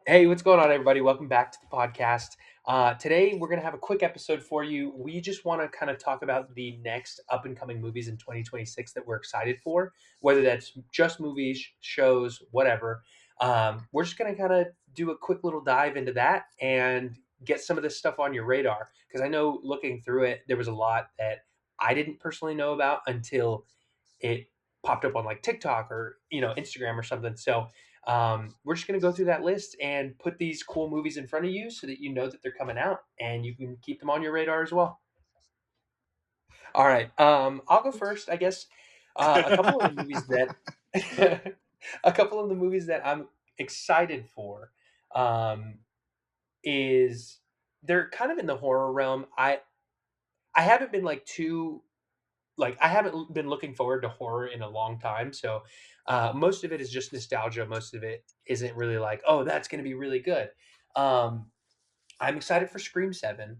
Hey, what's going on, everybody? Welcome back to the podcast. Today, we're going to have a quick episode for you. We just want to kind of talk about the next up and coming movies in 2026 that we're excited for, whether that's just movies, shows, whatever. We're just going to kind of do a quick little dive into that and get some of this stuff on your radar. Because I know looking through it, there was a lot that I didn't personally know about until it popped up on like TikTok or Instagram or something. So we're just going to go through that list and put these cool movies in front of you so that you know that they're coming out and you can keep them on your radar as well. All right, I'll go first, I guess. A couple of the movies that a couple of the movies that I'm excited for um, is they're kind of in the horror realm. I haven't been like too like I haven't been looking forward to horror in a long time. So most of it is just nostalgia. Most of it isn't really like, oh, that's going to be really good. Um, I'm excited for Scream 7.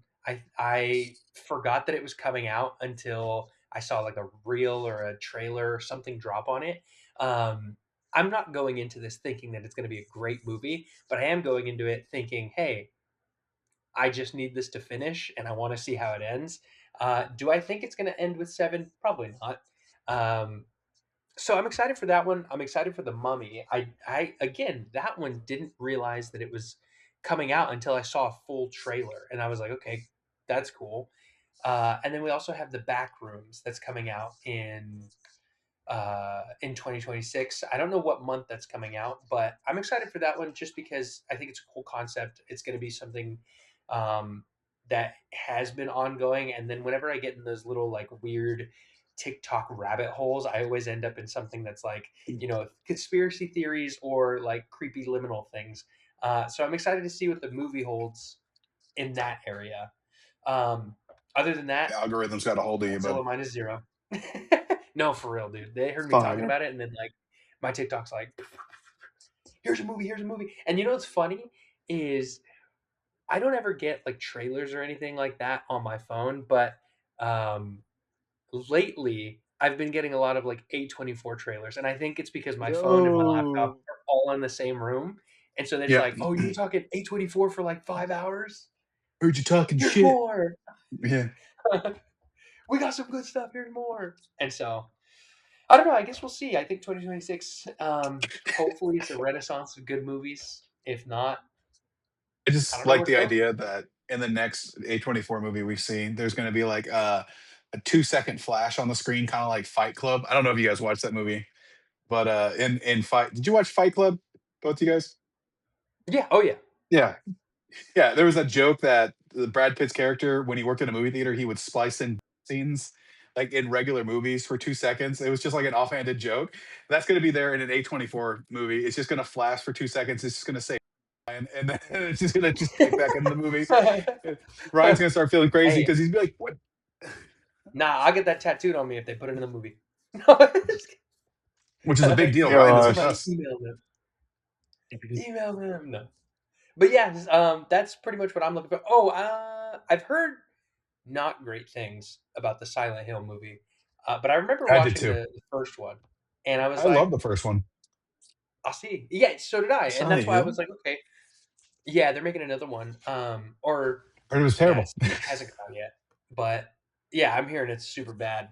I forgot that it was coming out until I saw like a reel or a trailer or something drop on it. Um, I'm not going into this thinking that it's going to be a great movie, but I am going into it thinking, hey, I just need this to finish and I want to see how it ends. Do I think it's going to end with 7? Probably not. Um, so I'm excited for that one. I'm excited for The Mummy. I again, that one didn't realize that it was coming out until I saw a full trailer, and I was like, okay, that's cool. And then we also have The Back Rooms that's coming out in 2026. I don't know what month that's coming out, but I'm excited for that one just because I think it's a cool concept. It's going to be something um, that has been ongoing, and then whenever I get in those little like weird TikTok rabbit holes, I always end up in something that's like conspiracy theories or like creepy liminal things. So I'm excited to see what the movie holds in that area. Um, Other than The that, algorithm's got a hold of you, bud. Godzilla minus zero. No, for real, dude. They heard me talking Fire. about it, and then like my TikTok's like, "Here's a movie. Here's a movie." And you know what's funny is I don't ever get like trailers or anything like that on my phone, but um, lately I've been getting a lot of like A24 trailers, and I think it's because my phone and my laptop Yo. are all in the same room, and so they're just Yeah. like, "Oh, you were talking A24 for like 5 hours? Heard you talking Here's shit. more. Yeah. We got some good stuff. Here's more." And so I don't know. I guess we'll see. I think 2026. Hopefully, it's a renaissance of good movies. If not, I I just don't know like where to the go. idea that in the next A24 movie we've seen, there's going to be like a 2 second flash on the screen, kind of like Fight Club. I don't know if you guys watched that movie, but in Fight, did you watch Fight Club? Both you guys? Yeah. Oh yeah. Yeah. Yeah. There was a joke that the Brad Pitt's character, when he worked in a movie theater, he would splice in scenes like in regular movies for 2 seconds. It was just like an offhanded joke. That's going to be there in an A24 movie. It's just going to flash for 2 seconds. It's just going to say, and then it's just going to just kick back into the movie. Ryan's going to start feeling crazy Hey, because he's be like, what? nah. I'll get that tattooed on me if they put it in the movie. No, Which is a big deal. Ryan is a Gosh. somebody cuss. email them. Email them. No. But yeah, that's pretty much what I'm looking for. Oh, I've heard not great things about the Silent Hill movie, but I remember I did watching too. the first one, and I was I love like, the first one. I'll see. Yeah, so did I, and that's Silent why I was Hill? like, okay, yeah, they're making another one. Or Heard it was yeah, terrible. it hasn't come out yet, but yeah, I'm hearing it's super bad.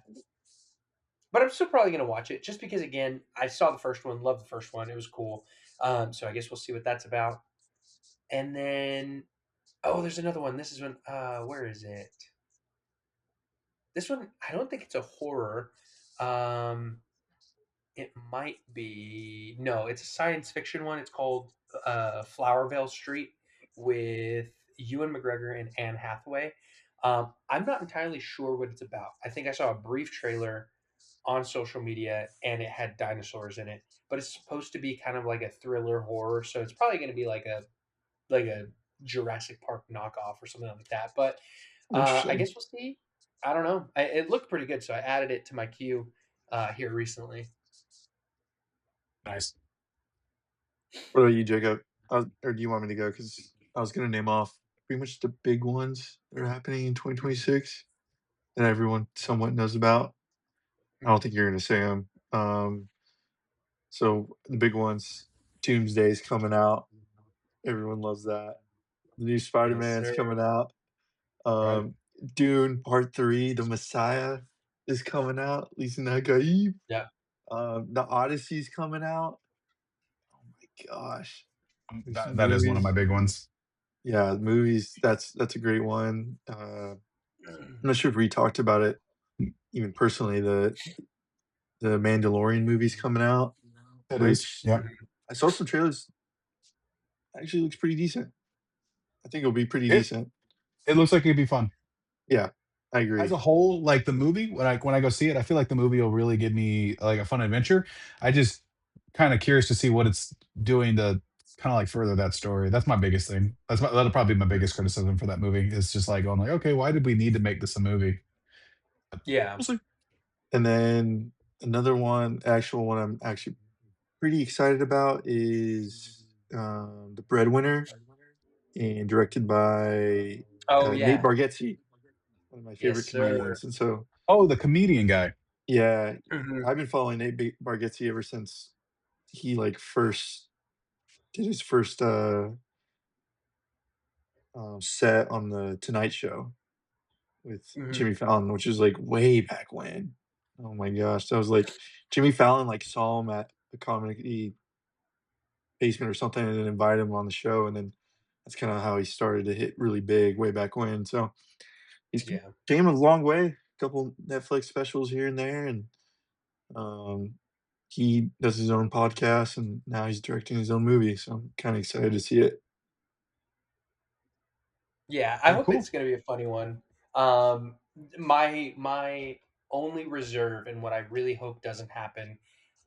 But I'm still probably gonna watch it just because, again, I saw the first one, loved the first one, it was cool. So I guess we'll see what that's about. And then, oh, there's another one. This is when, where is it? This one, I don't think it's a horror. Um, it might be. No, it's a science fiction one. It's called Flowervale Street with Ewan McGregor and Anne Hathaway. I'm not entirely sure what it's about. I think I saw a brief trailer on social media and it had dinosaurs in it, but it's supposed to be kind of like a thriller horror. So it's probably going to be like a Jurassic Park knockoff or something like that. But I Interesting. guess we'll see. I don't know. It looked pretty good, so I added it to my queue here recently. Nice. What about you, Jacob? Or do you want me to go? Because I was going to name off pretty much the big ones that are happening in 2026 that everyone somewhat knows about. I don't think you're going to say them. So the big ones, Doomsday's coming out. Everyone loves that. The new Yes, Spider-Man's sir. coming out. Right. Dune Part 3, The Messiah is coming out, Lisa Nakaib. Yeah. The Odyssey's coming out. Oh my gosh. There's some That is one of my movies. big ones. Yeah, movies, that's a great one. I'm not sure if we talked about it even personally, the Mandalorian movie's coming out, It is. which Yep. Mhm. I saw some trailers, actually looks pretty decent. I think it'll be pretty It decent. it looks like it'd be fun. Yeah, I As agree. a whole, like the movie, when I go see it, I feel like the movie will really give me like a fun adventure. I just kind of curious to see what it's doing to kind of like further that story. That's my biggest thing. That'll probably be my biggest criticism for that movie. Is just like going like, okay, why did we need to make this a movie? Yeah. We'll see. And then another one, actual one I'm actually pretty excited about is, The Breadwinner and directed by, Oh Nate yeah. Bargatze, one of my Yes, favorite sir. comedians, and so, Oh, the comedian guy. yeah, Mhm. I've been following Bargatze ever since he, like, first did his first, set on The Tonight Show with Mhm. Jimmy Fallon, which is, like, way back when. Oh my gosh, that was, like Jimmy Fallon, like, saw him at the comedy basement or something and then invited him on the show, and then that's kinda how he started to hit really big way back when, so he's Yeah. came a long way, couple Netflix specials here and there, and, um, he does his own podcast, and now he's directing his own movie, so I'm kinda excited to see it. Yeah, I Very hope cool. it's gonna be a funny one. My only reserve and what I really hope doesn't happen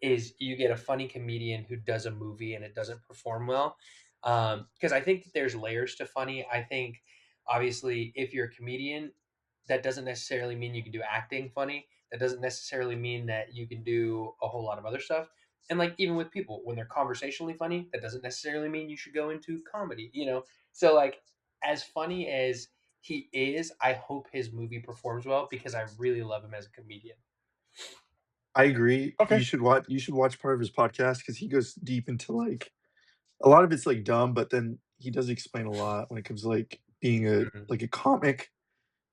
is you get a funny comedian who does a movie and it doesn't perform well. Because I think that there's layers to funny. I think obviously if you're a comedian, that doesn't necessarily mean you can do acting funny. That doesn't necessarily mean that you can do a whole lot of other stuff. And like even with people, when they're conversationally funny, that doesn't necessarily mean you should go into comedy, you know? So like as funny as he is, I hope his movie performs well because I really love him as a comedian. I agree, Okay. you should watch part of his podcast because he goes deep into, like a lot of it's, like, dumb, but then he does explain a lot when it comes to, like, being Mhm. a comic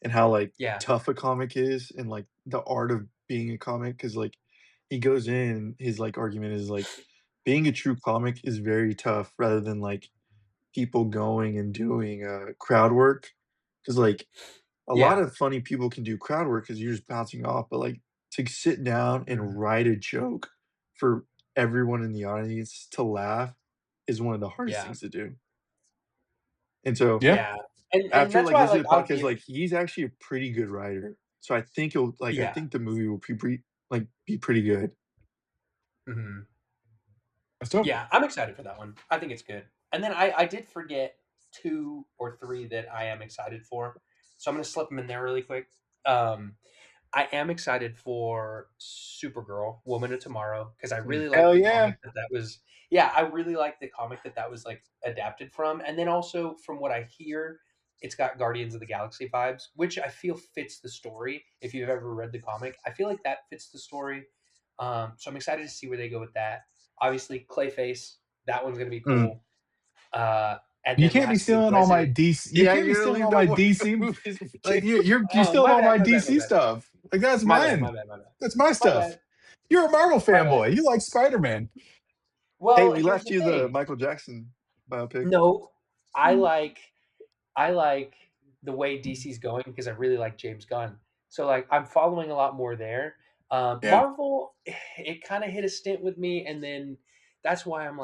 and how, like, Yeah, tough a comic is and, like, the art of being a comic. Because like, he goes in his, like, argument is, like, being a true comic is very tough rather than, like, people going and doing, crowd work. Because like, a lot yeah, of funny people can do crowd work because 'cause you're just bouncing off, but, like, to sit down and mhm, write a joke for everyone in the audience to laugh is one of the hardest yeah, things to do. And so Yeah. yeah, and after, that's like, why listening like to the I'll podcast, give like, he's actually a pretty good writer. So I yeah, think the movie will be pretty good. mhm. That's dope. Yeah, I'm excited for that one. I think it's good. And then I did forget 2 or 3 that I am excited for, so I'm gonna slip them in there really quick. Um, I am excited for Supergirl, Woman of Tomorrow, because I Mm. really like Hell the yeah. comic that was. Yeah, I really like the comic that was like adapted from, and then also from what I hear, it's got Guardians of the Galaxy vibes, which I feel fits the story. If you've ever read the comic, I feel like that fits the story. So I'm excited to see where they go with that. Obviously, Clayface, that one's gonna be Mm. cool. And You then can't be lastly, stealing all my Resident. DC. You Yeah, can't be you're gonna stealing leave all no my more DC. movies for Like Jacob. you're Oh, stealing my all bad, my my bad, my DC bad, stuff. Like that's my bad, mine. my bad, my bad, That's my my stuff. bad, You're a Marvel my bad. fanboy. You like Spider Man. Hey, Well, we here's left the you the thing. Michael Jackson biopic. No, I like I like the way DC's going because I really like James Gunn. So like I'm following a lot more there. Yeah. Marvel, it kind of hit a stint with me, and then that's why I'm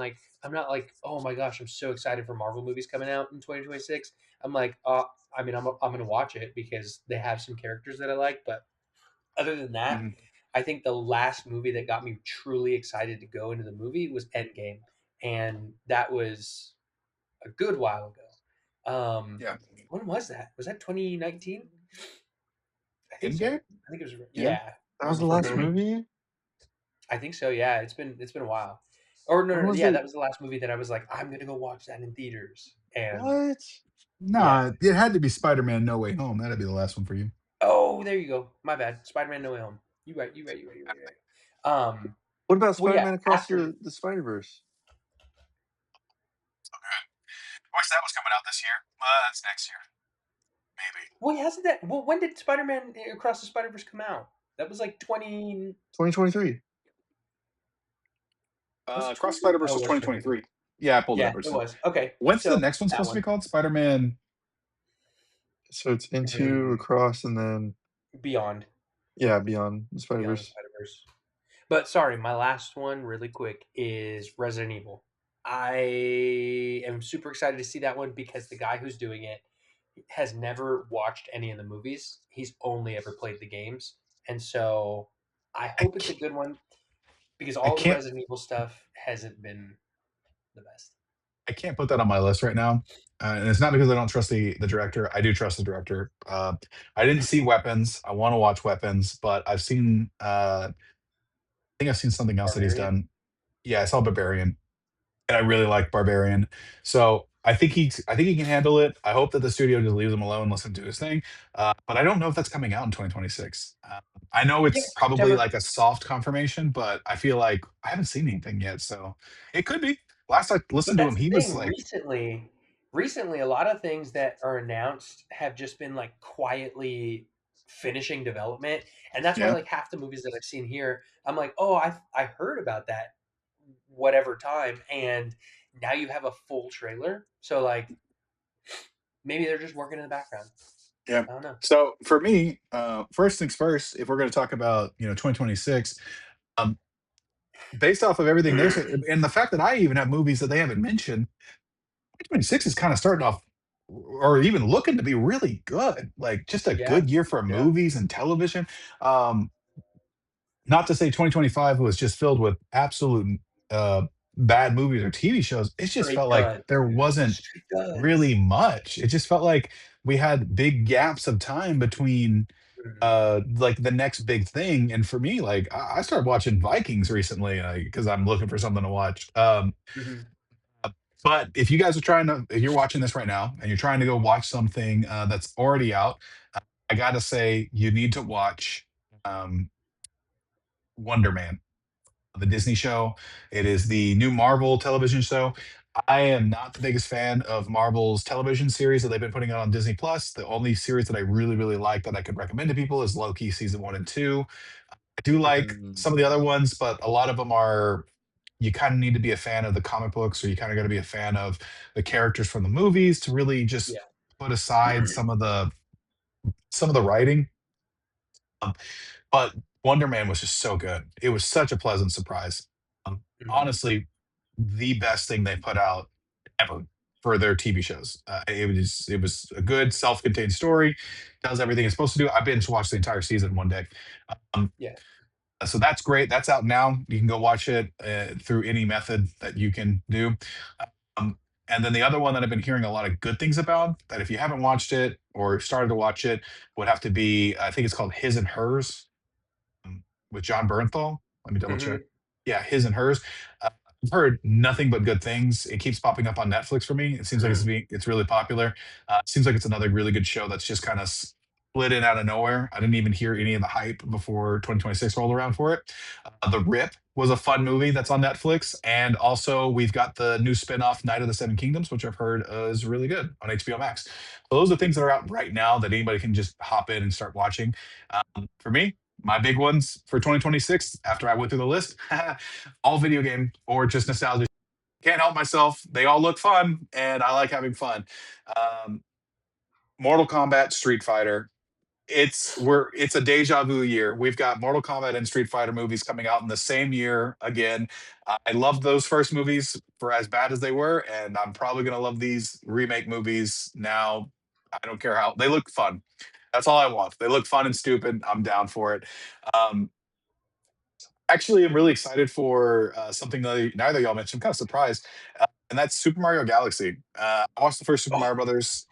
not like oh my gosh I'm so excited for Marvel movies coming out in 2026. I'm like I mean I'm gonna watch it because they have some characters that I like, but other than that, Mhm. I think the last movie that got me truly excited to go into the movie was Endgame, and that was a good while ago. Yeah. When was that? Was that 2019? I think so. Endgame? I think it was. Yeah. Yeah, That was Marvel the for last sure. movie? I think so. Yeah, it's been a while. Or no, When no, was yeah, it? that was the last movie that I was like, I'm gonna go watch that in theaters. And What? yeah. Nah, it had to be Spider Man No Way Home. That'd be the last one for you. Oh, there you go. My bad. Spider-Man: No Way Home. You right. You right. You right. You right. You right. What about Well, yeah. Spider-Man Across After the Spider-Verse? guess that was coming out this year. That's next year, maybe. Well, hasn't that? Well, when did Spider-Man Across the Spider-Verse come out? That was like 20. 2023. Was it Cross 23? Spider Verse Oh, was it was 23. 2023. Yeah, I pulled it Yeah, up it recently. was. Okay, When's the so next one that supposed to be one. called? Spider Man. So it's into, Mm, across, and then Beyond. yeah, beyond the Spider Beyond the Verse. Spider-Verse. But sorry, my last one, really quick, is Resident Evil. I am super excited to see that one because the guy who's doing it has never watched any of the movies. He's only ever played the games. And so I I hope it's a can't. good one because I all the can't. Resident Evil stuff hasn't been the best. I can't put that on my list right now. And it's not because I don't trust the director. I do trust the director. I didn't see Weapons. I want to watch Weapons, but I've seen. I think I've seen something else that he's Barbarian? done. Yeah, I saw Barbarian, and I really like Barbarian. So I think he can handle it. I hope that the studio just leaves him alone, lets him do his thing. But I don't know if that's coming out in 2026. I know Yeah, it's probably September. like a soft confirmation, but I feel like I haven't seen anything yet, so it could be. Last I But listened to him, that's the he was thing. like, Recently, a lot of things that are announced have just been like quietly finishing development, and that's why yeah, like half the movies that I've seen here, I'm like, oh, I heard about that whatever time, and now you have a full trailer. So like maybe they're just working in the background. yeah. I don't know. So for me, first things first, if we're going to talk about 2026, um, based off of everything they're saying, and the fact that I even have movies that they haven't mentioned, 2026 is kind of starting off or even looking to be really good. Like just a Yeah, good year for yeah, movies and television. Um, Not to say 2025 was just filled with absolute bad movies or TV shows. It just straight felt like duds, there dude. wasn't Straight duds. really much. It just felt like we had big gaps of time between Mhm, like the next big thing. And for me, like I started watching Vikings recently because I'm looking for something to watch. mhm. But if you guys are trying to, if you're watching this right now and you're trying to go watch something that's already out, I gotta say you need to watch um, Wonder Man, the Disney show. It is the new Marvel television show. I am not the biggest fan of Marvel's television series that they've been putting out on Disney Plus. The only series that I really, really like that I could recommend to people is Loki season 1 and 2. I do like Mm, some of the other ones, but a lot of them are you kind of need to be a fan of the comic books or you kind of got to be a fan of the characters from the movies to really just Yeah. put aside some of the writing. Um, but Wonder Man was just so good. It was such a pleasant surprise. Mhm. Honestly, the best thing they put out ever for their TV shows. It was a good self-contained story, does everything it's supposed to do. I binge watched the entire season one day. Um, Yeah. so that's great. That's out now. You can go watch it through any method that you can do. Um, and then the other one that I've been hearing a lot of good things about, that if you haven't watched it or started to watch it, would have to be, I think it's called His and Hers with John Bernthal. Let me double check. Mhm. Yeah, His and Hers. I've heard nothing but good things. It keeps popping up on Netflix for me. It seems like it's really popular. It seems like it's another really good show that's just kind of split in out of nowhere. I didn't even hear any of the hype before 2026 rolled around for it. The Rip was a fun movie that's on Netflix, and also we've got the new spinoff Night of the Seven Kingdoms, which I've heard is really good on HBO Max. So those are things that are out right now that anybody can just hop in and start watching. For me, my big ones for 2026, after I went through the list, all video game or just nostalgia. Can't help myself. They all look fun, and I like having fun. Um, Mortal Kombat, Street Fighter. It's a deja vu year. We've got Mortal Kombat and Street Fighter movies coming out in the same year again. I loved those first movies for as bad as they were, and I'm probably gonna love these remake movies now. I don't care how they look fun. That's all I want. They look fun and stupid. I'm down for it. Um, Actually, I'm really excited for something that neither of y'all mentioned. I'm kind of surprised, and that's Super Mario Galaxy. I watched the first Super Oh, Mario Brothers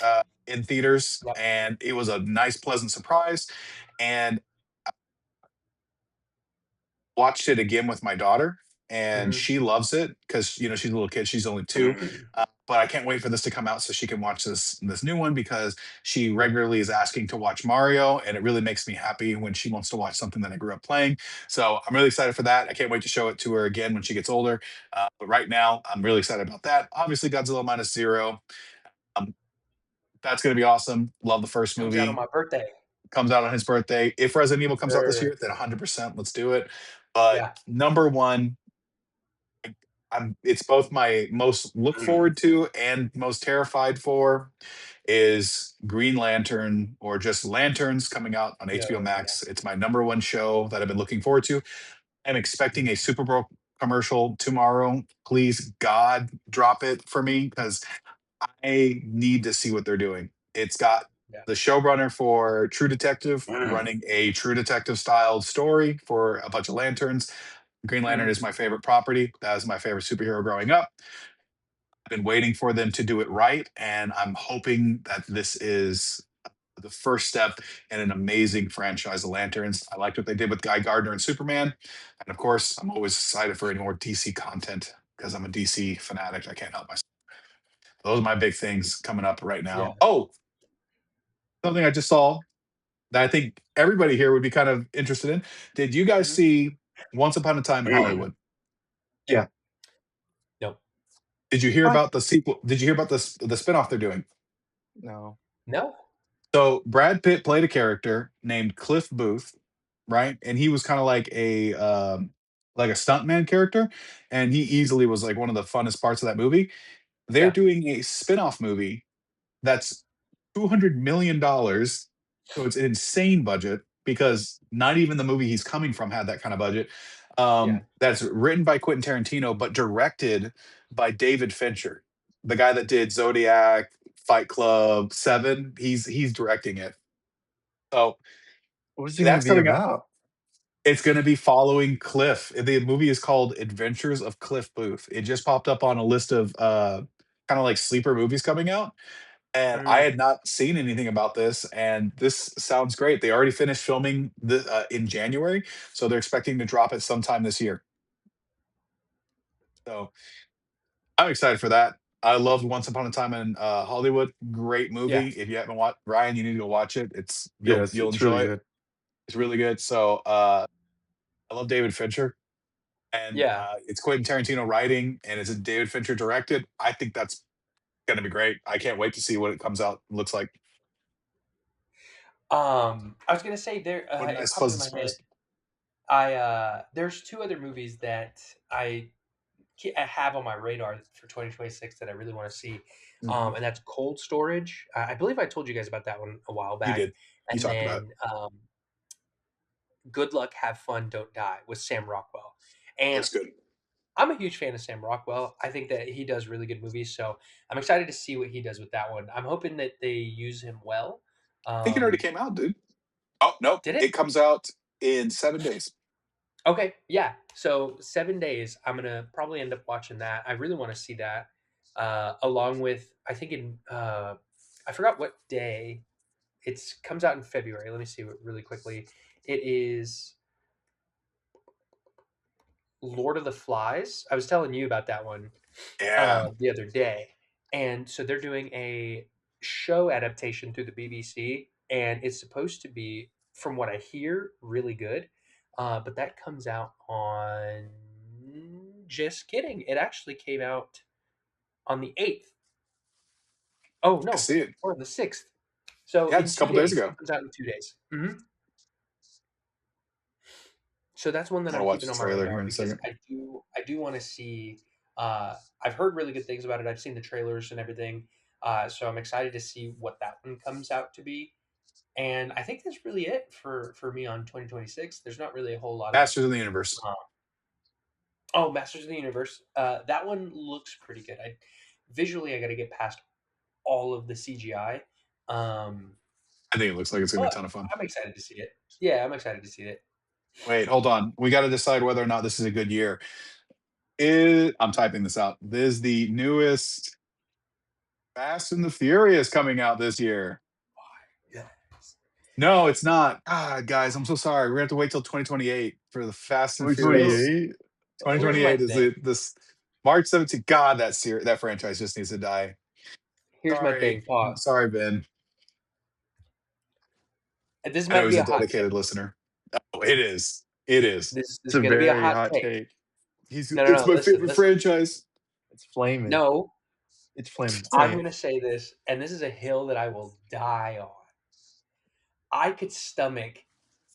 in theaters, yep. and it was a nice, pleasant surprise. And watched it again with my daughter, and Mhm. she loves it because she's a little kid. She's only 2, but I can't wait for this to come out so she can watch this new one because she Yeah. regularly is asking to watch Mario, and it really makes me happy when she wants to watch something that I grew up playing. So I'm really excited for that. I can't wait to show it to her again when she gets older. But right now, I'm really excited about that. Obviously, Godzilla minus zero. Um, that's going to be awesome. Love the first Comes out on movie. my birthday. Comes out on his birthday. If Resident Evil comes out this Sure. year, then 100% let's do it. But Yeah. number one, it's both my most look forward to and most terrified for is Green Lantern or just Lanterns coming out on HBO Oh Max. yes. It's my number one show that I've been looking forward to. I'm expecting a Super Bowl commercial tomorrow. Please, God, drop it for me because I need to see what they're doing. It's got Yeah. the showrunner for True Detective running a True Detective styled story for a bunch of lanterns. Green Lantern is my favorite property. That was my favorite superhero growing up. I've been waiting for them to do it right, and I'm hoping that this is the first step in an amazing franchise of Lanterns. I liked what they did with Guy Gardner and Superman, and of course, I'm always excited for any more DC content because I'm a DC fanatic. I can't help myself. Those are my big things coming up right Yeah. now. Oh, something I just saw that I think everybody here would be kind of interested in. Did you guys Mhm. see Once Upon a Time in Hollywood? Yeah. No. Did you hear What? about the sequel? Did you hear about the spinoff they're doing? No. No. So Brad Pitt played a character named Cliff Booth, right? And he was kind of like a stuntman character, and he easily was like one of the funnest parts of that movie. They're Yeah. doing a spin-off movie that's $200 million. So it's an insane budget because not even the movie he's coming from had that kind of budget. Yeah. That's written by Quentin Tarantino, but directed by David Fincher, the guy that did Zodiac, Fight Club, Seven. He's directing it. So What is it going to that's be coming out. about? It's going to be following Cliff. The movie is called Adventures of Cliff Booth. It just popped up on a list of kind of like sleeper movies coming out. And I Mm. had not seen anything about this, and this sounds great. They already finished filming in January, so they're expecting to drop it sometime this year. So I'm excited for that. I loved Once Upon a Time in Hollywood. Great Yeah. movie. If you haven't watched, Ryan, you need to go watch it. Yes, You'll it's really enjoy it. good. It's really good. So I love David Fincher, and Yeah. it's Quentin Tarantino writing, and it's David Fincher directed. I think that's going to be great. I can't wait to see what it comes out looks like. I was gonna say there. What a It nice popped fuzzy in my head. surprise. There's two other movies that I have on my radar for 2026 that I really want to see, Mhm. and that's Cold Storage. I believe I told you guys about that one a while You back, did. You and talked about it. then Good Luck, Have Fun, Don't Die with Sam Rockwell. And Looks good. I'm a huge fan of Sam Rockwell. I think that he does really good movies, so I'm excited to see what he does with that one. I'm hoping that they use him well. I think it already Um, came out, dude. Oh, no. did it? It comes out in 7 days. Okay, yeah. So 7 days, I'm gonna probably end up watching that. I really want to see that, along with I think in I forgot what day it's comes out in February. Let me see really quickly. It is Lord of the Flies. I was telling you about that one Yeah. the other day, and so they're doing a show adaptation through the BBC, and it's supposed to be, from what I hear, really good. But that comes out on. Just kidding! It actually came out on the 8th. Oh I no, see it. or the 6th. So Yeah, in just a two couple days days, ago. it comes out in 2 days. So that's one that I'm gonna I'm watch keeping the on my trailer here radar in a because second. I do want to see. I've heard really good things about it. I've seen the trailers and everything. So I'm excited to see what that one comes out to be. And I think that's really it for me on 2026. There's not really a whole lot of. Masters of the Universe. Uh, oh, Masters of the Universe. That one looks pretty good. Visually, I got to get past all of the CGI. Um, I think it looks like it's gonna be a but ton of fun. I'm excited to see it. Yeah, I'm excited to see it. Wait, hold on. We got to decide whether or not this is a good year. I'm typing this out. This is the newest Fast and the Furious coming out this year. Yes. No, it's not. Ah, guys, I'm so sorry. We're gonna have to wait till 2028 for the Fast and So Furious. 2028? here's my 2028 is thing. this March 17th. God, that franchise just needs to die. Here's my Sorry. thing, Paul. Sorry, Ben. This I know might he's be a a hot take. dedicated listener. Oh, it is. It is. It's Is a going to be a very hot hot take. take. No, no, It's no. my Listen, favorite listen. franchise. It's flaming. No, It's I'm flamboyant. gonna say this, and this is a hill that I will die on. I could stomach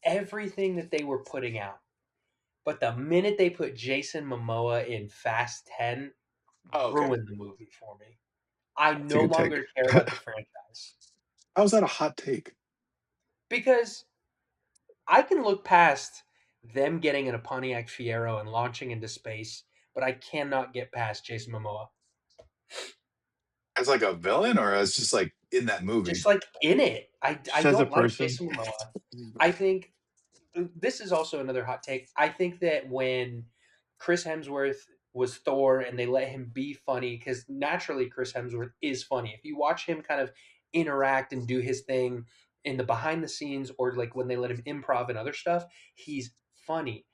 everything that they were putting out, but the minute they put Jason Momoa in Fast 10, Oh, okay. ruined the movie for me. I That's a no good take. longer care about the franchise How's that a hot take? because I can look past them getting in a Pontiac Fiero and launching into space, but I cannot get past Jason Momoa. As like a villain or as just like in that movie? Just like in it, I Just as a don't like person. Jason Momoa. I think this is also another hot take. I think that when Chris Hemsworth was Thor and they let him be funny, because naturally Chris Hemsworth is funny. If you watch him kind of interact and do his thing in the behind the scenes or like when they let him improv and other stuff, he's funny.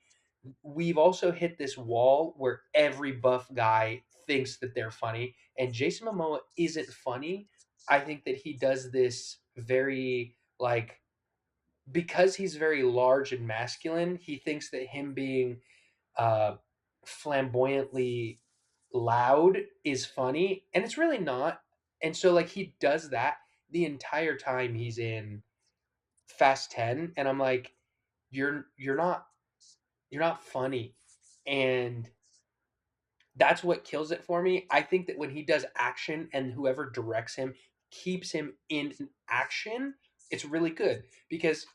We've also hit this wall where every buff guy thinks that they're funny, and Jason Momoa isn't funny. I think that he does this very like because he's very large and masculine, he thinks that him being uh, flamboyantly loud is funny, and it's really not. And so, like, he does that the entire time he's in Fast 10, and I'm like, you're not funny, and that's what kills it for me. I think that when he does action and whoever directs him keeps him in action, it's really good because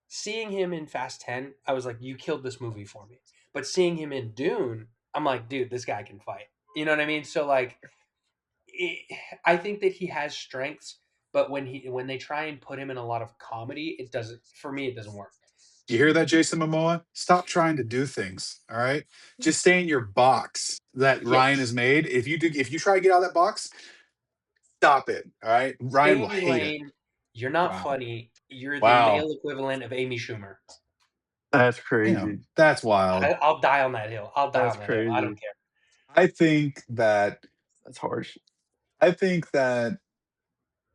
seeing him in Fast 10, I was like, you killed this movie for me. But seeing him in Dune, I'm like, dude, this guy can fight. You know what I mean? So like, it, I think that he has strengths, but when they try and put him in a lot of comedy, it doesn't. For me, it doesn't work. You hear that, Jason Momoa? Stop trying to do things. All right, just stay in your box that Ryan has Yes, made. If you try to get out of that box, stop it. All right, Ryan stay will in your hate it. lane. You're not Wow, funny. You're the wow, male equivalent of Amy Schumer. That's damn, crazy. that's wild. I'll die on that hill. I'll die That's on that hill. I don't crazy. care. I think that That's harsh. I think that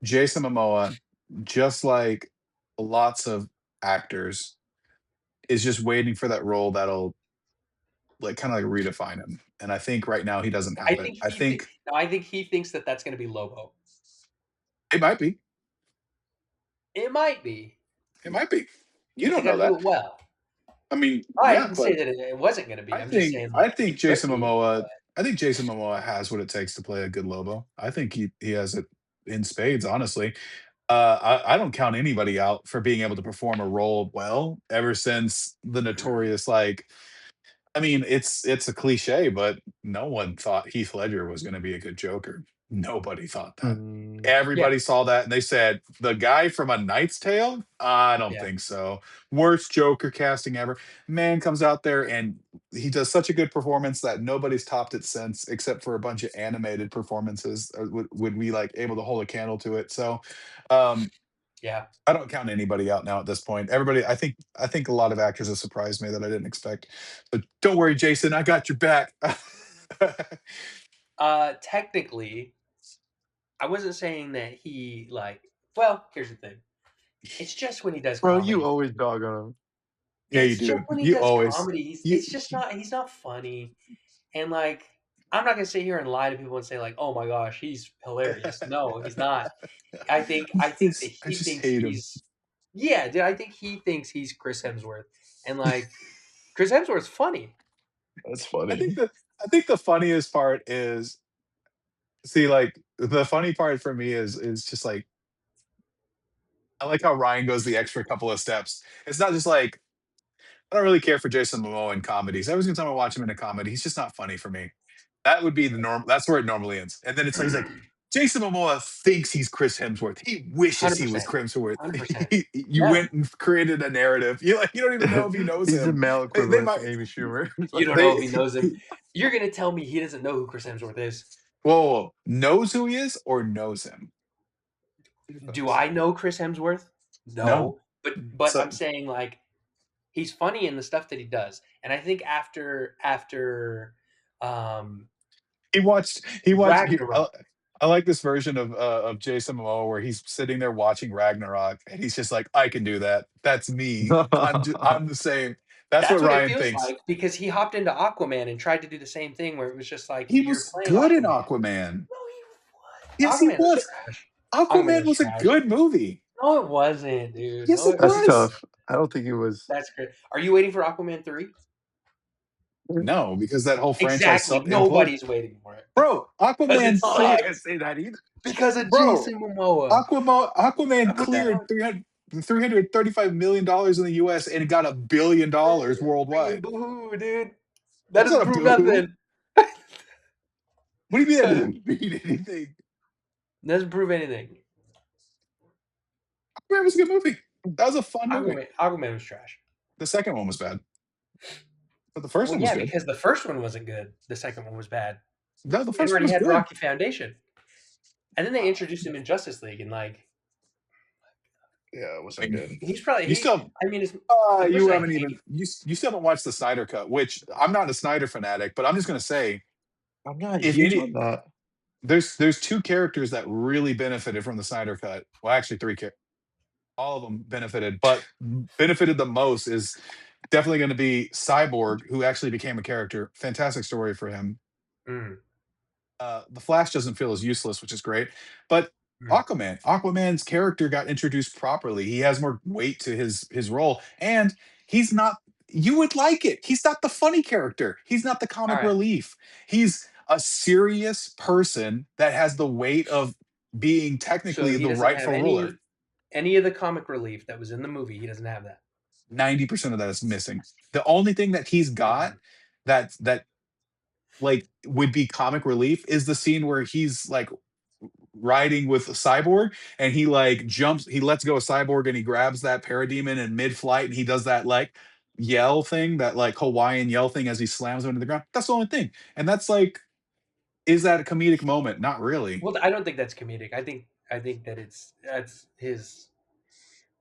Jason Momoa, just like lots of actors, is just waiting for that role that'll like kind of like redefine him. And I think right now he doesn't I have it. think I he th- think no, I think he thinks that that's going to be Lobo. it might be. It might be, It might be. You but they don't got know to do that. it well. I mean, I yeah, didn't say but that it wasn't going to be. I I'm just think saying I like think it could Jason be. Momoa But I think Jason Momoa has what it takes to play a good Lobo. I think he has it in spades, honestly. I don't count anybody out for being able to perform a role well ever since the notorious like I mean, it's a cliche, but no one thought Heath Ledger was gonna be a good Joker. Nobody thought that. Mm, yeah, Everybody saw that and they said, "The guy from A Knight's Tale? I don't yeah, think so. Worst Joker casting ever." Man comes out there and he does such a good performance that nobody's topped it since, except for a bunch of animated performances, would we, like, able to hold a candle to it, so, um, yeah. I don't count anybody out now at this point. Everybody I think a lot of actors have surprised me that I didn't expect. But don't worry, Jason, I got your back. Technically, I wasn't saying that he like. Well, here's the thing. It's just when he does bro, you comedy. always dog on him. Yeah, you It's just do. when he You does always comedy. you It's just not. He's not funny. And like, I'm not gonna sit here and lie to people and say like, oh my gosh, he's hilarious. No, he's not. I think that I he just thinks hate him. he's yeah, dude. I think he thinks he's Chris Hemsworth, and like Chris Hemsworth's funny. That's I think funny. the I think the funniest part is see, like, the funny part for me is just, like, I like how Ryan goes the extra couple of steps. It's not just like, I don't really care for Jason Momoa in comedies. Every single time I watch him in a comedy, he's just not funny for me. That would be the norm. That's where it normally ends. And then it's like, he's like, Jason Momoa thinks he's Chris Hemsworth. He wishes Hundred he was percent, Chris Hemsworth. 100%. You Yeah, went and created a narrative. You like, you don't even know if he knows He's the him. male They equivalent might. to Amy Schumer. you don't know They. if he knows him. You're gonna tell me he doesn't know who Chris Hemsworth is? Whoa, knows who he is or knows him? Do I know Chris Hemsworth? No. No, but So I'm saying like he's funny in the stuff that he does, and I think um, he watched Ragnarok, I like this version of Jason Momoa where he's sitting there watching Ragnarok and he's just like, "I can do that. That's me. I'm the same." That's what that's what it Ryan feels thinks. like because he hopped into Aquaman and tried to do the same thing where it was just like He you're was playing good in Aquaman. Aquaman. No, Yes, he Aquaman was was. trash. Aquaman Aquaman was was a trash. good movie. No, it wasn't, dude. Yes, No, it it That's wasn't. was. tough. I don't think it was. That's good. Are you waiting for Aquaman 3? No, because that whole franchise Exactly. imploded. Nobody's waiting for it. Bro, Because it Aquaman Oh, you can't sucks. say that either. Because of bro, Jason Momoa. I Aquaman put that cleared on. $335 million in the US and it got $1 billion Freaking worldwide. boo-hoo, dude. That That's doesn't not a prove boo-hoo. nothing. What do you mean that doesn't mean anything? Doesn't prove anything. Aquaman was a good movie. That was a fun movie. Aquaman was trash. The second one was bad, but the first Well, one was yeah, good. because the first one wasn't good. The second one was bad. No, the It first one already was had good. Rocky Foundation. And then they introduced him in Justice League, and like Yeah, it I wasn't mean, good. he's probably you still I mean, as much you as I haven't even hate you still haven't watched the Snyder cut, which I'm not a Snyder fanatic, but I'm just gonna say I'm not if huge any on that. there's two characters that really benefited from the Snyder cut. Well, actually three characters. All of them benefited, but benefited the most is definitely going to be Cyborg, who actually became a character. Fantastic story for him. mm, The Flash doesn't feel as useless, which is great. But mm. Aquaman's character got introduced properly. He has more weight to his role, and he's not. You would like it. He's not the funny character. He's not the All comic right. relief. He's a serious person that has the weight of being So technically he the doesn't have rightful ruler. any of the comic relief that was in the movie. He doesn't have that. 90% of that is missing. The only thing that he's got Mhm. that like would be comic relief is the scene where he's like riding with a cyborg and he like jumps, he lets go of cyborg and he grabs that parademon in mid-flight and he does that like yell thing, that like Hawaiian yell thing as he slams him into the ground. That's the only thing. And that's like, is that a comedic moment? Not really. Well, I don't think that's comedic. I think that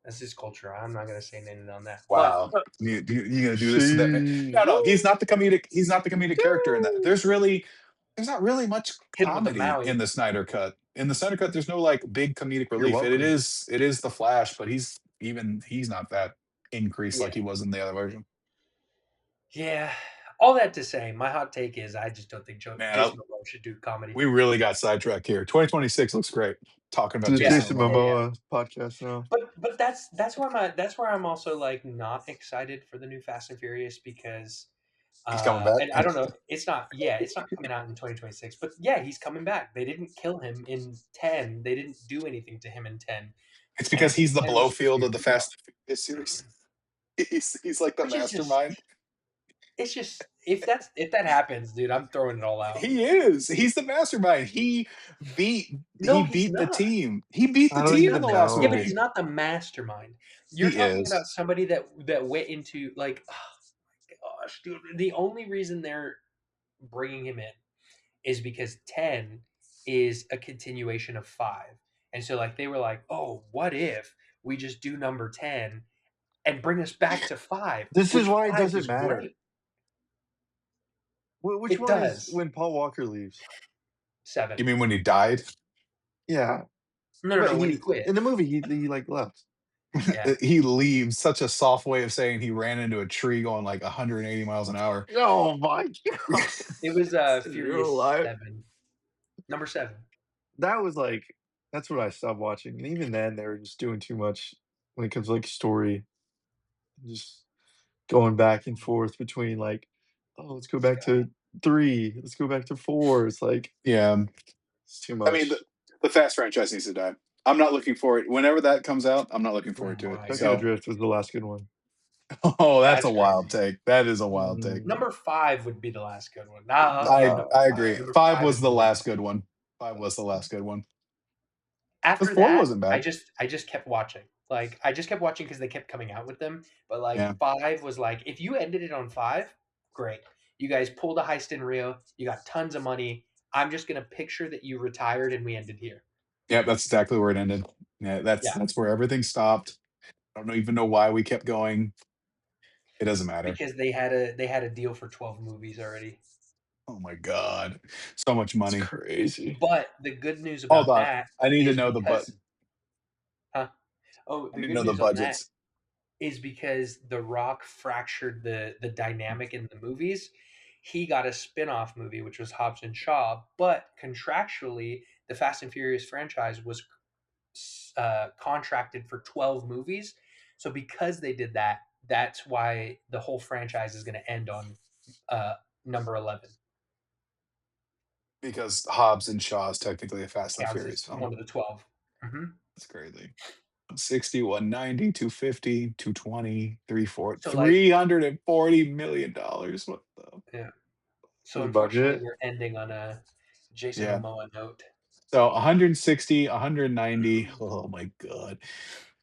that's his culture. I'm not gonna say anything on that. But Wow. You gonna do this to that man? See, No, he's not the comedic character in that. There's not really much hit him with the comedy in Maui. the Snyder cut. In the Snyder cut, there's no like big comedic you're relief. welcome. It is the Flash, but he's not that increased Yeah. like he was in the other version. Yeah. All that to say, my hot take is I just don't think Man, Jason Momoa should do comedy. we really got sidetracked here. 2026 looks great. Talking about The Yeah, Jason Jason Momoa. Momoa podcast now. but that's where I'm also like not excited for the new Fast and Furious because He's coming back. and I don't know, it's not coming out in 2026, but yeah, he's coming back. They didn't kill him in 10. They didn't do anything to him in 10. It's And I because think he's the 10 was supposed to Blowfield be of the a Fast and Furious series. He's like the which is just mastermind. it's just if that happens, dude, I'm throwing it all out. He is. He's the mastermind. No, He he's beat the not. team. He beat I the don't He's team in not even the the last yeah, but know. he's movie. not the mastermind. You're He talking is. about somebody that went into like, oh my gosh, dude. The only reason they're bringing him in is because 10 is a continuation of 5. And so like they were like, "Oh, what if we just do number 10 and bring us back to 5?" This is Which why it 5 doesn't was matter. great. Which It one is does. when Paul Walker leaves? 7. You mean when he died? Yeah, No, but when he he quit. in the movie he like left. Yeah. He leaves. Such a soft way of saying he ran into a tree going like 180 miles an hour. Oh my god! It was You're Furious alive. 7. Number 7. That was like that's when I stopped watching, and even then they were just doing too much when it comes to like story, just going back and forth between like, oh, let's go back to 3, let's go back to 4. It's like Yeah. it's too I mean, much. the Fast franchise needs to die. I'm not looking for it. Whenever that comes out, I'm not looking Oh forward to it. my Tokyo god. So, Drift was the last good one. oh, that's a That's wild crazy. take. That is a wild take. Mm, Number 5 would be the last good one. nah, I agree. Number 5 5 was is the really last good. good one. 5 was the last good one. Because After 4 that, wasn't bad. I just kept watching. Like I just kept watching because they kept coming out with them. But like Yeah. 5 was like, if you ended it on 5, great. You guys pulled a heist in Rio. You got tons of money. I'm just gonna picture that you retired and we ended here. Yeah, that's exactly where it ended. Yeah, Yeah, that's where everything stopped. I don't even know why we kept going. It doesn't matter. because they had a deal for 12 movies already. Oh my god. So much it's money. crazy. But the good news Hold about on. that I need to is know because huh? Oh, I the need to good know the news on that budgets. is because The Rock fractured the dynamic in the movies. He got a spin-off movie, which was Hobbs and Shaw, but contractually the Fast and Furious franchise was contracted for 12 movies. So because they did that, that's why the whole franchise is going to end on number 11. Because Hobbs and Shaw is technically a Fast and Counts Furious as film. one of the 12. Mm-hmm. That's crazy. 60, 190, 250, 220, 340, So like, $340 million. What the? yeah. So The unfortunately, budget. we're ending on a Jason Yeah. Momoa note. So 160, 190. Oh my God.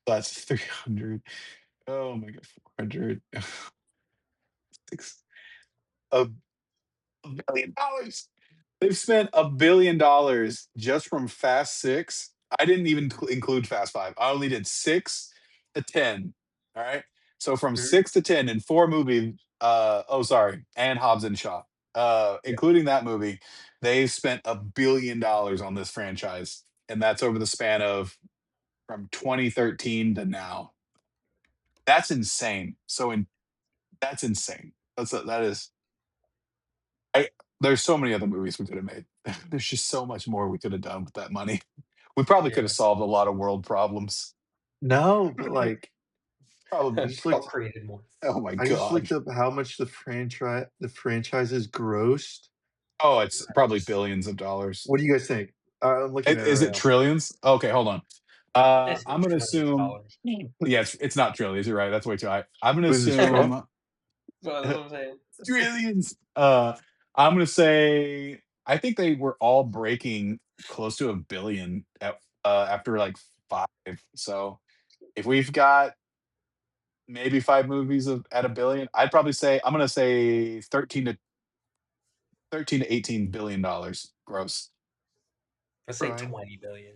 That's 300. Oh my God. 400. Six, a $1 billion. They've spent $1 billion just from Fast 6. I didn't even include Fast 5. I only did 6 to 10. All right. So from Mhm. 6 to 10 in 4 movies, oh sorry, and Hobbs and Shaw. Yeah. Including that movie, they've spent $1 billion on this franchise. And that's over the span of from 2013 to now. That's insane. That's insane. That is I there's so many other movies we could have made. There's just so much more we could have done with that money. We probably could Yeah. have solved a lot of world problems. No, but like I Probably. just Or looked created more. Oh my I just God. looked up how much the franchises grossed. Oh, it's probably Nice. billions of dollars. What do you guys think? I'm looking at it Is right it now. trillions? Okay, hold on. It's I'm gonna trillions of assume. dollars. Yeah, it's not trillions. You're right. That's way too high. I'm gonna Was this Trump? assume So that's what I'm saying. trillions. I'm gonna say I think they were all breaking close to 1 billion after like 5. So if we've got maybe 5 movies of at 1 billion, I'd probably say I'm gonna say 13 to $18 billion gross. Let's say Right. 20 billion.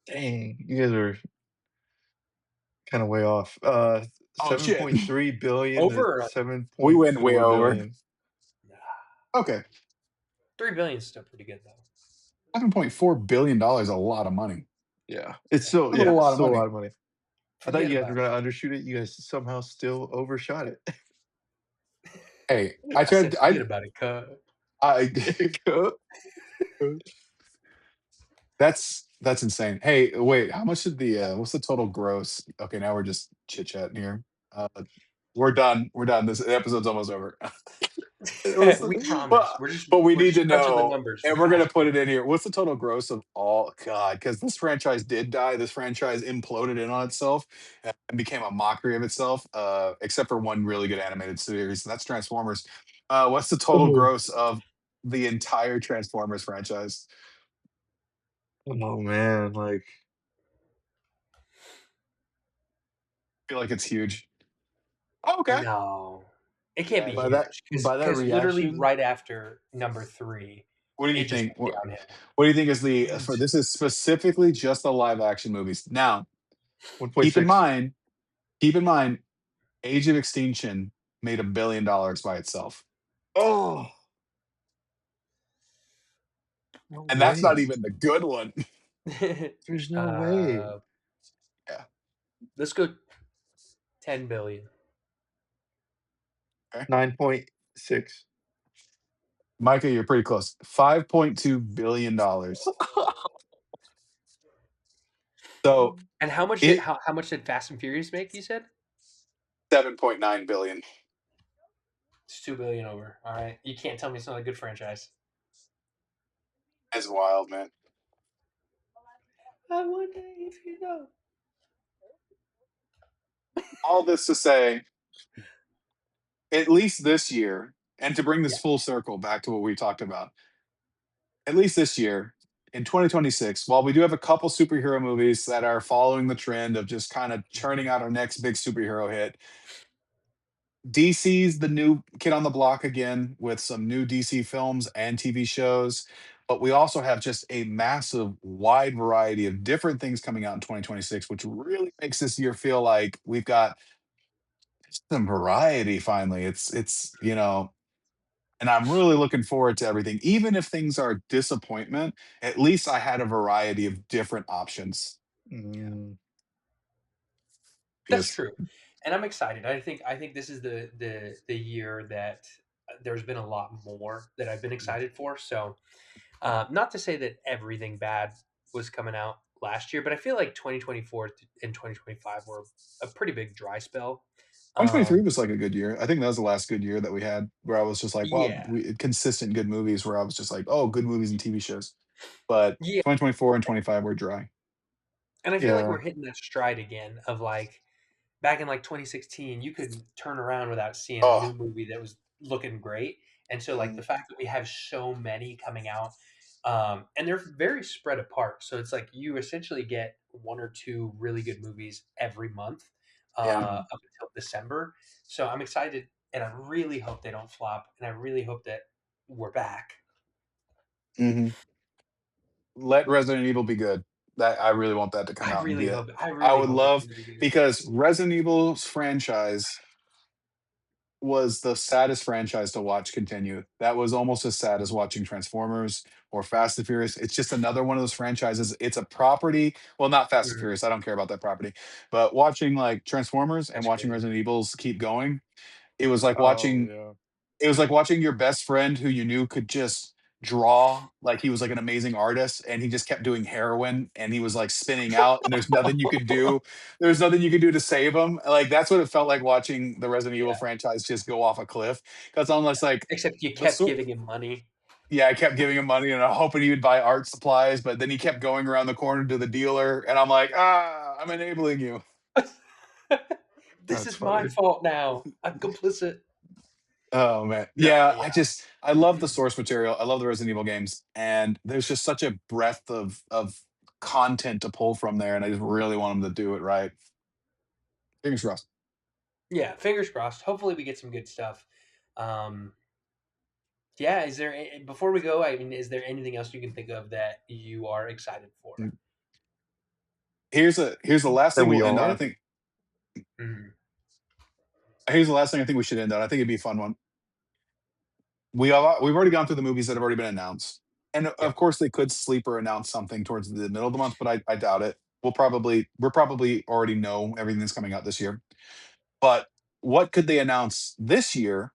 Dang, you guys are kind of way off. Oh shit. 7.3 billion to Over or under? seven We point went way four over. billion. Nah. Okay. 3 billion is still pretty good though. $7.4 billion, a lot of money. Yeah, it's Yeah. still That's a yeah, lot of still a money. lot of money. I thought Forget you guys were about gonna undershoot it. You guys somehow still overshot it. Hey, it. I said forget about it, cuz. I Go. that's insane. Hey, wait, how much did what's the total gross? Okay, now we're just chit-chatting here. Uh, we're done. We're done. This episode's almost over. What's We the promise. but we We're need just to crunching the know, numbers for and we're gonna Fast put it Five. in here. What's the total gross of all God? Because this franchise did die. This franchise imploded in on itself and became a mockery of itself, except for one really good animated series, and that's Transformers. What's the total Oh, gross of the entire Transformers franchise? oh man, like I feel like it's huge. Oh, okay. No. It can't Yeah. be by that huge by that because literally reaction, right after number 3, What do you it just think? went downhill. What do you think is the for it's this is specifically just the live action movies. Now, keep in 1.6. mind, keep in mind, Age of Extinction made $1 billion by itself. Oh, no And that's not way. even the good one. There's no way. uh, Yeah. let's go 10 billion. Okay. 9.6. Micah, you're pretty close. $5.2 billion. So And it how much did Fast and Furious make, you said? 7.9 billion. It's 2 billion over. All right. You can't tell me it's not a good franchise. That's wild, man. I wonder if you know. All this to say, at least this year, and to bring Yeah. this full circle back to what we talked about, at least this year in 2026, while we do have a couple superhero movies that are following the trend of just kind of churning out our next big superhero hit, DC's the new kid on the block again with some new DC films and TV shows. But we also have just a massive, wide variety of different things coming out in 2026, which really makes this year feel like we've got some variety finally. And I'm really looking forward to everything. Even if things are disappointment, at least I had a variety of different options. Yeah. Mm, That's Because true. And I'm excited. I think this is the year that there's been a lot more that I've been excited for. So Not to say that everything bad was coming out last year, but I feel like 2024 and 2025 were a pretty big dry spell. 2023 Um, was like a good year. I think that was the last good year that we had where I was just like, wow, yeah, consistent good movies where I was just like, oh, good movies and TV shows. But yeah, 2024 and 25 were dry. and I feel like Yeah. we're hitting that stride again of like back in like 2016, you couldn't turn around without seeing a new Oh, movie that was looking great. And so like mm, the fact that we have so many coming out, and they're very spread apart. So it's like you essentially get one or two really good movies every month yeah. up until December. So I'm excited, and I really hope they don't flop, and I really hope that we're back. Hmm. Let Resident Evil be good. That I really want that to come I out and be really it. hope. I I really would hope it's love going to be good. because Resident Evil's franchise was the saddest franchise to watch continue. That was almost as sad as watching Transformers or Fast and Furious. It's just another one of those franchises. It's a property. Well, not Fast and Mhm. Furious. I don't care about that property. But watching like Transformers and That's watching crazy. Resident Evils keep going, it was like Oh watching yeah. it was like watching your best friend who you knew could just draw, like he was like an amazing artist, and he just kept doing heroin, and he was like spinning out, and there's nothing you could do. There's nothing you could do to save him. Like that's what it felt like watching the Resident Evil Yeah. franchise just go off a cliff. Because unless like Except you the kept so giving him money. yeah, I kept giving him money and I'm hoping he would buy art supplies, but then he kept going around the corner to the dealer, and I'm like, I'm enabling you. This That's is my funny. fault now. I'm complicit. Oh man. No, Yeah, yeah. I love the source material. I love the Resident Evil games, and there's just such a breadth of content to pull from there, and I just really want them to do it right. Fingers crossed. Yeah, fingers crossed. Hopefully we get some good stuff. Um, yeah, before we go, I mean, is there anything else you can think of that you are excited for? Mm. Here's the last That thing we we'll end on. I are. think Mhm. here's the last thing I think we should end on. I think it'd be a fun one. We've already gone through the movies that have already been announced. And of Yep. course they could sleeper announce something towards the middle of the month, but I doubt it. We'll probably already know everything that's coming out this year. But what could they announce this year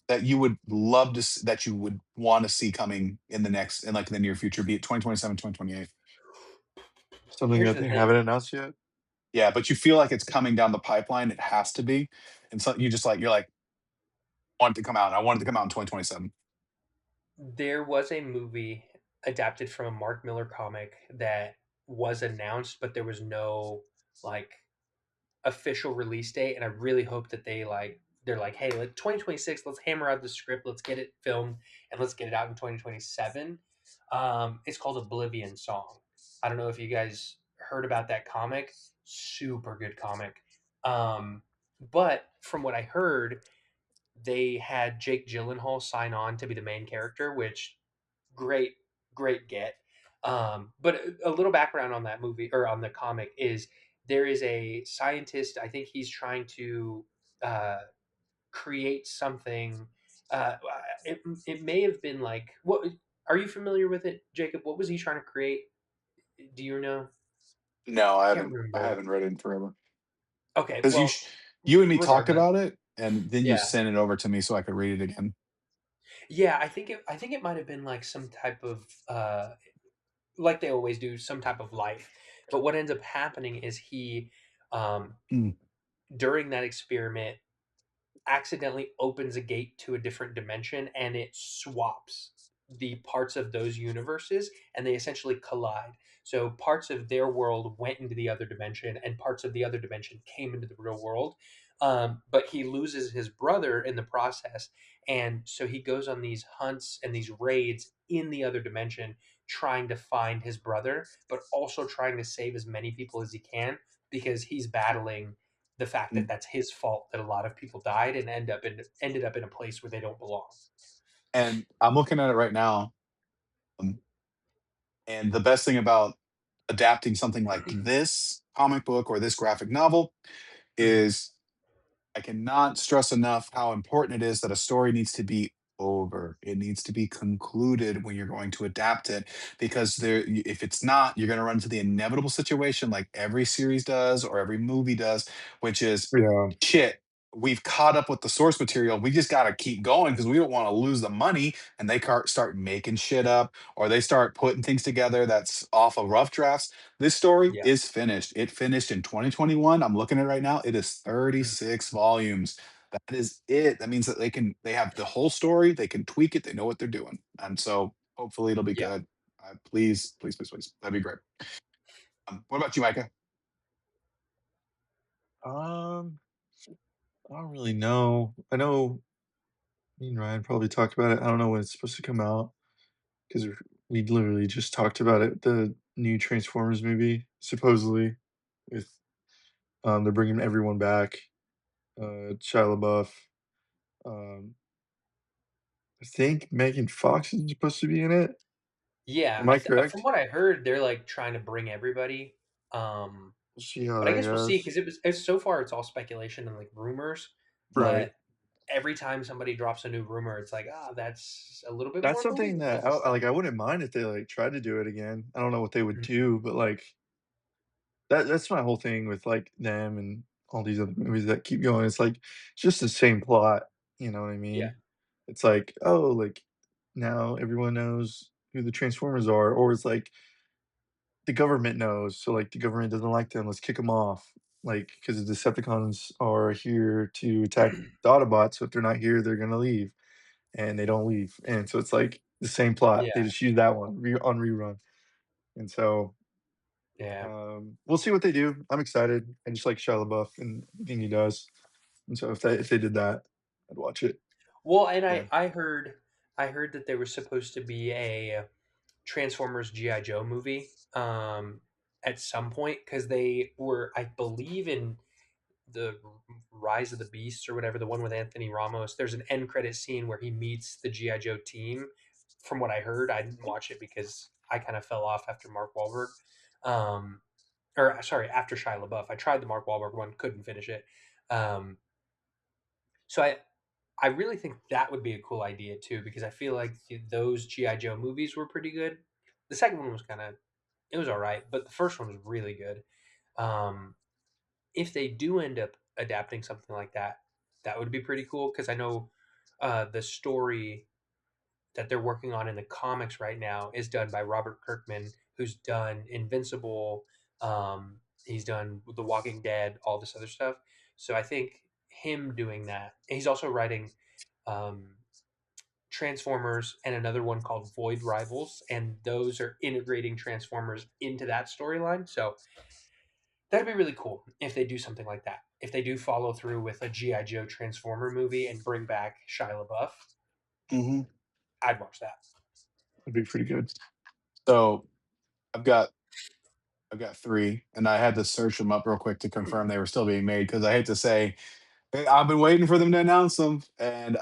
that you would love to that you would want to see coming in the next in like the near future, be it 2027, 2028? Something Here's that the they thing. haven't announced yet. Yeah, but you feel like it's coming down the pipeline. It has to be. And so you're like, want it to come out. I want it to come out in 2027. There was a movie adapted from a Mark Miller comic that was announced, but there was no like official release date, and I really hope that they're like, hey, like 2026, let's hammer out the script, let's get it filmed, and let's get it out in 2027. It's called Oblivion Song. I don't know if you guys heard about that comic. Super good comic. Um, but from what I heard, they had Jake Gyllenhaal sign on to be the main character, which great, great get. But a little background on that movie or on the comic is there is a scientist. I think he's trying to uh, create something. Uh, it may have been like what? Are you familiar with it, Jacob? What was he trying to create? Do you know? No, I can't I remember. haven't read it in forever. Okay, Because well, you and me talked regardless, about it, and then you yeah, sent it over to me so I could read it again. yeah. I think it might have been like some type of like they always do, some type of life. But what ends up happening is he, um, Mm, during that experiment, accidentally opens a gate to a different dimension and it swaps the parts of those universes and they essentially collide. So parts of their world went into the other dimension and parts of the other dimension came into the real world. But he loses his brother in the process. And so he goes on these hunts and these raids in the other dimension, trying to find his brother, but also trying to save as many people as he can because he's battling the fact that mm. that's his fault that a lot of people died and ended up in a place where they don't belong. And I'm looking at it right now. um, And the best thing about adapting something like this comic book or this graphic novel Mhm. is I cannot stress enough how important it is that a story needs to be over. It needs to be concluded when you're going to adapt it, because if it's not, you're going to run into the inevitable situation like every series does or every movie does, which is Yeah. shit. we've caught up with the source material. We just got to keep going because we don't want to lose the money. And they start making shit up, or they start putting things together that's off of rough drafts. This story Yeah. is finished. It finished in 2021. I'm looking at it right now. It is Mhm. 36 volumes. That is it. That means that they have the whole story. They can tweak it. They know what they're doing. And so hopefully it'll be Yeah. good. Please, please, please, please. That'd be great. What about you, Micah? Um, I don't really know. I know me and Ryan probably talked about it. I don't know when it's supposed to come out because we literally just talked about it. The new Transformers movie, supposedly, with they're bringing everyone back. Shia LaBeouf. Um, I think Megan Fox is supposed to be in it. Yeah, Am I from correct? what I heard, they're, like, trying to bring everybody, We'll see how but I that guess we'll see goes. because it's so far, it's all speculation and, like, rumors, Right. but every time somebody drops a new rumor, it's like, "Ah, that's a little bit That's more something that believable." like, I wouldn't mind if they, like, tried to do it again. I don't know what they would Mhm. do, but, like, that's my whole thing with, like, them and all these other movies that keep going. It's like, it's just the same plot, you know what I Yeah, mean? It's like, "Oh, like, now everyone knows who the Transformers are," or it's like, the government knows, so, like, the government doesn't like them, let's kick them off, like, because the Decepticons are here to attack the Autobots, so if they're not here, they're gonna leave, and they don't leave, and so it's like the same plot, yeah, they just use that one on rerun, and so, yeah. we'll see what they do. I'm excited. I just like Shia LaBeouf and everything he does, and so if they did that, I'd watch it. Well, and Yeah. I heard that there was supposed to be a Transformers GI Joe movie at some point because they were, I believe, in the Rise of the Beasts or whatever, the one with Anthony Ramos. There's an end credit scene where he meets the GI Joe team. From what I heard, I didn't watch it because I kind of fell off after Mark Wahlberg, um, or sorry, after Shia LaBeouf. I tried the Mark Wahlberg one, couldn't finish it. Um, so I really think that would be a cool idea too, because I feel like those GI Joe movies were pretty good. The second one was kind of, it was all right, but the first one was really good. Um, if they do end up adapting something like that, that would be pretty cool because I know the story that they're working on in the comics right now is done by Robert Kirkman, who's done Invincible. He's done The Walking Dead, all this other stuff. So I think him doing that. He's also writing um, Transformers and another one called Void Rivals, and those are integrating Transformers into that storyline. So that'd be really cool if they do something like that. If they do follow through with a GI Joe Transformer movie and bring back Shia LaBeouf, Hmm. I'd watch that. That'd be pretty good. So I've got I've got three, and I had to search them up real quick to confirm they were still being made because I hate to say I've been waiting for them to announce them, and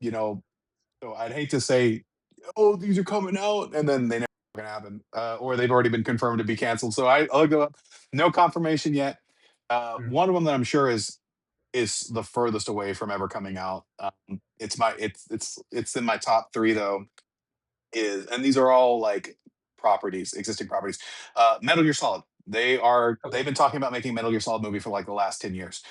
you know, so I'd hate to say, oh, these are coming out, and then they never gonna happen, or they've already been confirmed to be canceled. So I looked them up, no confirmation yet. Mm, One of them that I'm sure is the furthest away from ever coming out. It's in my top three though. Is and these are all like properties, existing properties. Metal Gear Solid. okay. They've been talking about making Metal Gear Solid movie for like the last 10 years.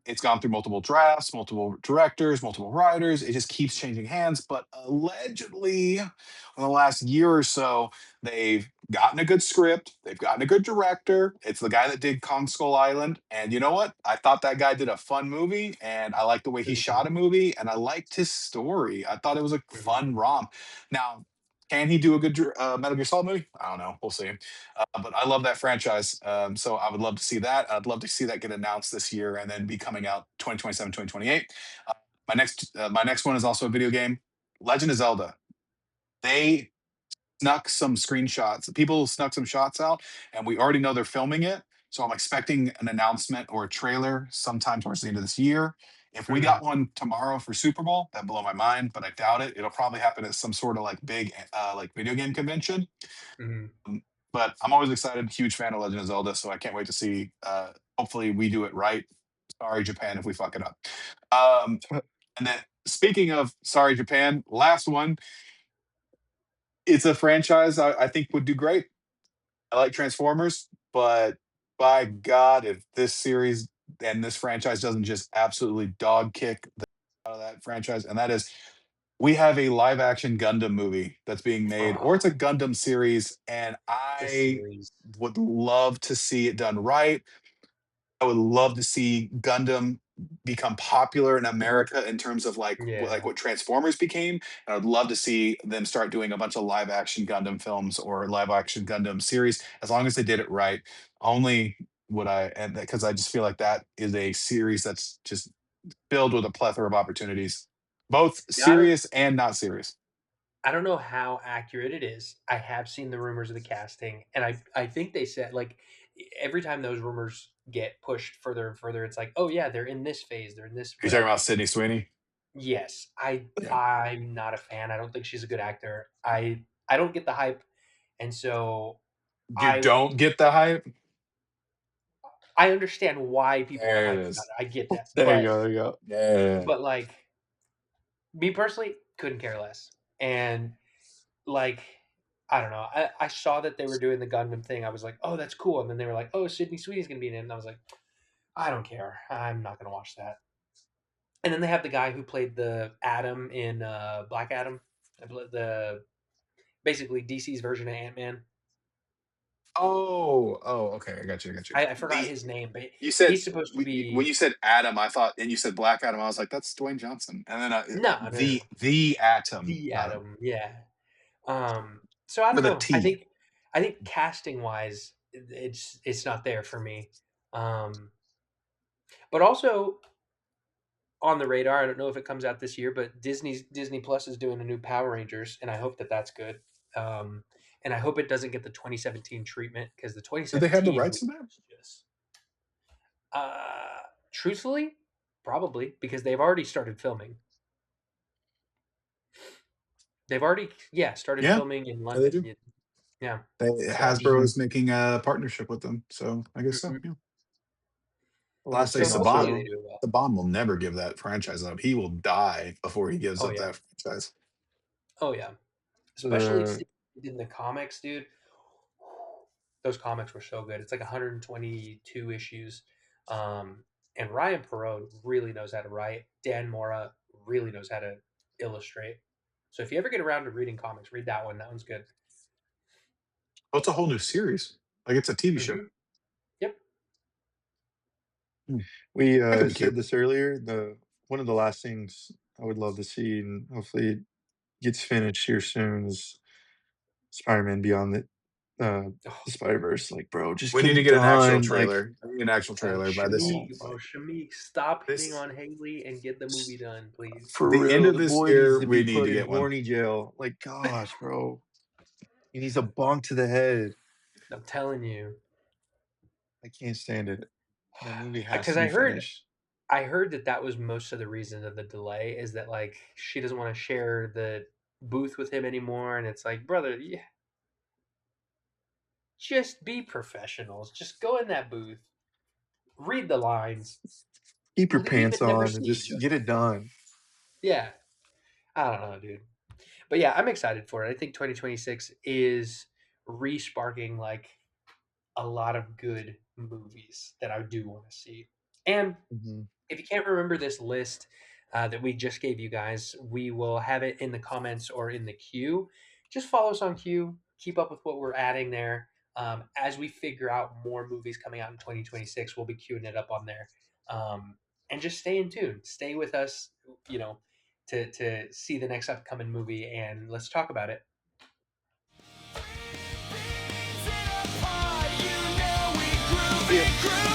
It's gone through multiple drafts, multiple directors, multiple writers. It just keeps changing hands. But allegedly, in the last year or so, they've gotten a good script. They've gotten a good director. It's the guy that did Kong Skull Island. And you know what? I thought that guy did a fun movie, and I liked the way he Mhm, shot a movie, and I liked his story. I thought it was a mhm. fun romp. Now, can he do a good Metal Gear Solid movie? I don't know. We'll see. But I love that franchise. So I would love to see that. I'd love to see that get announced this year and then be coming out 2027, 2028. My next one is also a video game, Legend of Zelda. They snuck some screenshots. People snuck some shots out, and we already know they're filming it. So I'm expecting an announcement or a trailer sometime towards the end of this year. If we Mhm, got one tomorrow for Super Bowl, that'd blow my mind, but I doubt it. It'll probably happen at some sort of like big like video game convention. mhm. Um, but I'm always excited, huge fan of Legend of Zelda, so I can't wait to see. Hopefully, we do it right. Sorry, Japan, if we fuck it up. Um, and then, speaking of sorry, Japan, last one. It's a franchise I think would do great. I like Transformers, but by God, if this series and this franchise doesn't just absolutely dog kick the out of that franchise, and that is we have a live action Gundam movie that's being made, Oh, or it's a Gundam series, and the I series. would love to see it done right. I would love to see Gundam become popular in America in terms of like Yeah. what Transformers became. And I would love to see them start doing a bunch of live action Gundam films or live action Gundam series, as long as they did it right. Only would I, and because I just feel like that is a series that's just filled with a plethora of opportunities, both Yeah, serious and not serious. I don't know how accurate it is. I have seen the rumors of the casting, and I think they said like every time those rumors get pushed further and further, it's like, oh yeah, they're in this phase, they're in this. You're But talking about Sydney Sweeney? yes, Yeah. I'm not a fan. I don't think she's a good actor. I don't get the hype, and so You I don't get the hype? I understand why people are There it hyped about is. it. I get that, There you go. There you go. Yeah. but like me personally, couldn't care less. And like I don't know. I saw that they were doing the Gundam thing. I was like, oh, that's cool. And then they were like, oh, Sydney Sweeney's gonna be in it. And I was like, I don't care. I'm not gonna watch that. And then they have the guy who played the Atom in Black Adam, the basically DC's version of Ant Man. Okay. I got you. I got you. I forgot The his name, but you said he's supposed to when be you said Adam, I thought, and you said Black Adam, I was like, that's Dwayne Johnson. And then no, the Atom, the Atom, yeah. So I don't with a know. T. I think casting wise, it's not there for me. Um, but also on the radar, I don't know if it comes out this year, but Disney Plus is doing a new Power Rangers, and I hope that that's good. Um, and I hope it doesn't get the 2017 treatment because the Do they have the 2017 rights was to that? just, uh, truthfully, probably because they've already started filming. They've already, yeah, started Yeah, filming in yeah, they London. do. Yeah. So, Hasbro Mhm. is making a partnership with them, so I guess so. mhm. Yeah. I will Last say So thing hopefully they also, do it well. Saban will never give that franchise up. He will die before he gives Oh up yeah. that franchise. Oh yeah. Especially the in the comics, dude. Those comics were so good. It's like 122 issues. Um, and Ryan Perot really knows how to write. Dan Mora really knows how to illustrate. So if you ever get around to reading comics, read that one. That one's good. Oh, it's a whole new series. Like it's a TV show. Hmm. Yep. Hmm. we That could be said cute. this earlier. The one of the last things I would love to see, and hopefully it gets finished here soon, is Spider-Man Beyond Oh, the Spider-Verse. Like, bro, just We get need to it get an actual done. Like, trailer. We need an actual trailer by this. oh Shamik, bro, my, Shamik, stop hitting This on Haley and get the movie done, please. for the end real, of the this boy needs year, to we be need put to in get one. horny jail. Like, gosh, bro, he needs a bonk to the head. I'm telling you, I can't stand it. That movie has because to be finished. I heard that that was most of the reason of the delay is that like she doesn't want to share the booth with him anymore, and it's like, brother, yeah, just be professionals. Just go in that booth, read the lines, Keep your leave, pants and never on and see each just other. get it done. Yeah, I don't know, dude. But yeah, I'm excited for it. I think 2026 is re-sparking like a lot of good movies that I do want to see. And Mhm. if you can't remember this list that we just gave you guys, we will have it in the comments or in the queue. Just follow us on queue. Keep up with what we're adding there. As we figure out more movies coming out in 2026, we'll be queuing it up on there. And just stay in tune. Stay with us, you know, to see the next upcoming movie and let's talk about it. See ya.